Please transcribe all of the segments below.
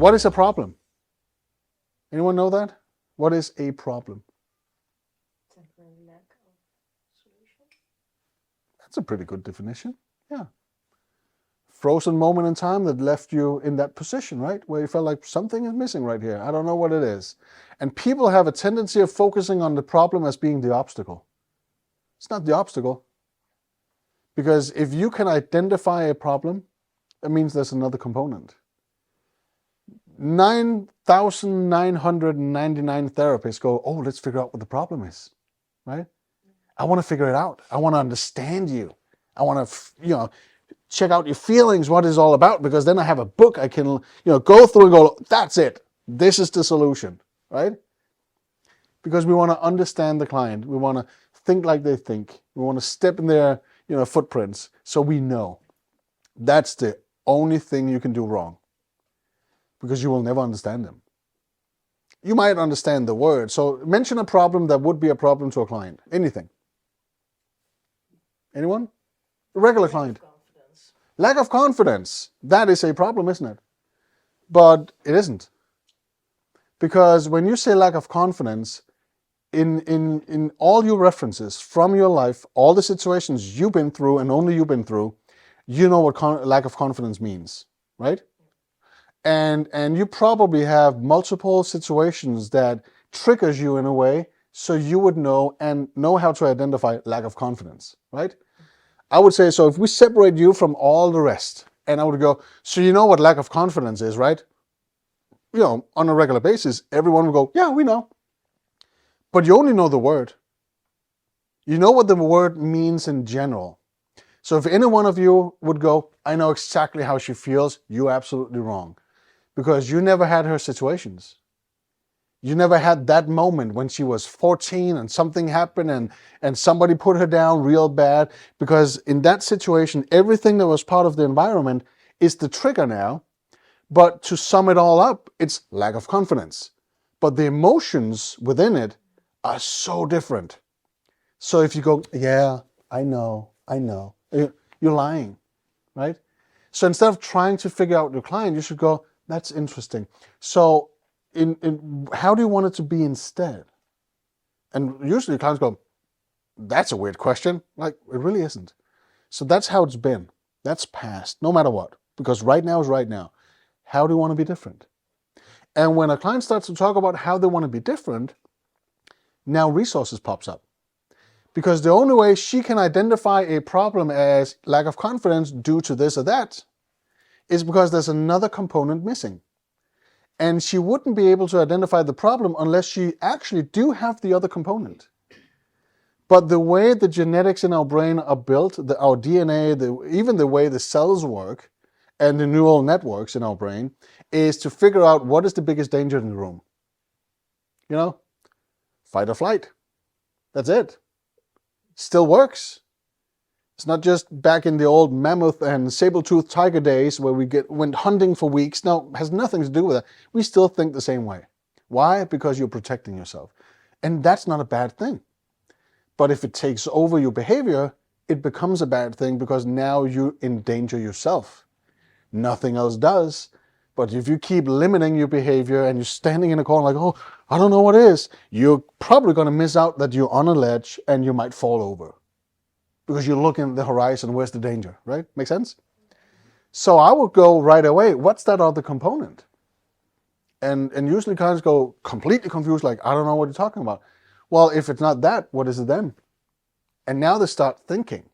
What is a problem? Anyone know that? What is a problem? Temporary lack of solution. That's a pretty good definition. Yeah. Frozen moment in time that left you in that position, right? Where you felt like something is missing right here. I don't know what it is. And people have a tendency of focusing on the problem as being the obstacle. It's not the obstacle. Because if you can identify a problem, that means there's another component. 9,999 therapists go, oh, let's figure out what the problem is, right? I want to figure it out. I want to understand you. I want to, check out your feelings, what it's all about, because then I have a book I can, go through and go, that's it. This is the solution, right? Because we want to understand the client. We want to think like they think. We want to step in their, footprints so we know. That's the only thing you can do wrong, because you will never understand them. You might understand the word. So mention a problem that would be a problem to a client. Anything. Anyone? A regular client. Lack of confidence. That is a problem, isn't it? But it isn't. Because when you say lack of confidence, in all your references from your life, all the situations you've been through and only you've been through, you know what lack of confidence means, right? And you probably have multiple situations that triggers you in a way so you would know how to identify lack of confidence, right? I would say, so if we separate you from all the rest, and I would go, so you know what lack of confidence is, right? On a regular basis, everyone would go, yeah, we know. But you only know the word. You know what the word means in general. So if any one of you would go, I know exactly how she feels, you're absolutely wrong. Because you never had her situations. You never had that moment when she was 14 and something happened and somebody put her down real bad. Because in that situation, everything that was part of the environment is the trigger now. But to sum it all up, it's lack of confidence. But the emotions within it are so different. So if you go, yeah, I know, you're lying, right? So instead of trying to figure out your client, you should go, that's interesting. So in how do you want it to be instead? And usually clients go, that's a weird question. Like, it really isn't. So that's how it's been. That's past, no matter what. Because right now is right now. How do you want to be different? And when a client starts to talk about how they want to be different, now resources pops up. Because the only way she can identify a problem as lack of confidence due to this or that is because there's another component missing. And she wouldn't be able to identify the problem unless she actually do have the other component. But the way the genetics in our brain are built, our DNA, even the way the cells work and the neural networks in our brain is to figure out what is the biggest danger in the room. Fight or flight. That's it. Still works. It's not just back in the old mammoth and saber-toothed tiger days where we went hunting for weeks. No, it has nothing to do with that. We still think the same way. Why? Because you're protecting yourself. And that's not a bad thing. But if it takes over your behavior, it becomes a bad thing because now you endanger yourself. Nothing else does. But if you keep limiting your behavior and you're standing in a corner like, oh, I don't know what it is, you're probably going to miss out that you're on a ledge and you might fall over. Because you're looking at the horizon, where's the danger, right? Make sense? So I would go right away, what's that other component? And usually clients go completely confused, like, I don't know what you're talking about. Well, if it's not that, what is it then? And now they start thinking.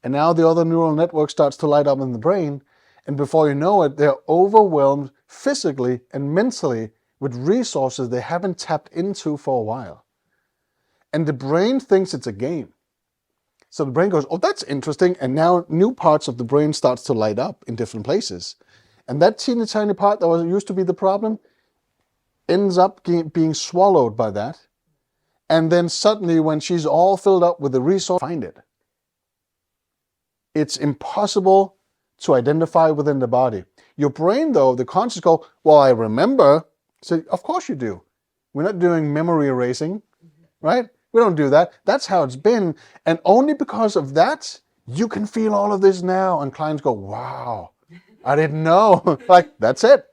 And now the other neural network starts to light up in the brain. And before you know it, they're overwhelmed physically and mentally with resources they haven't tapped into for a while. And the brain thinks it's a game. So the brain goes, oh, that's interesting. And now new parts of the brain starts to light up in different places. And that teeny tiny part that used to be the problem ends up being swallowed by that. And then suddenly when she's all filled up with the resource, find it. It's impossible to identify within the body. Your brain, though, the conscious go, well, I remember. So of course you do. We're not doing memory erasing, right? We don't do that. That's how it's been. And only because of that, you can feel all of this now. And clients go, wow, I didn't know. Like, that's it.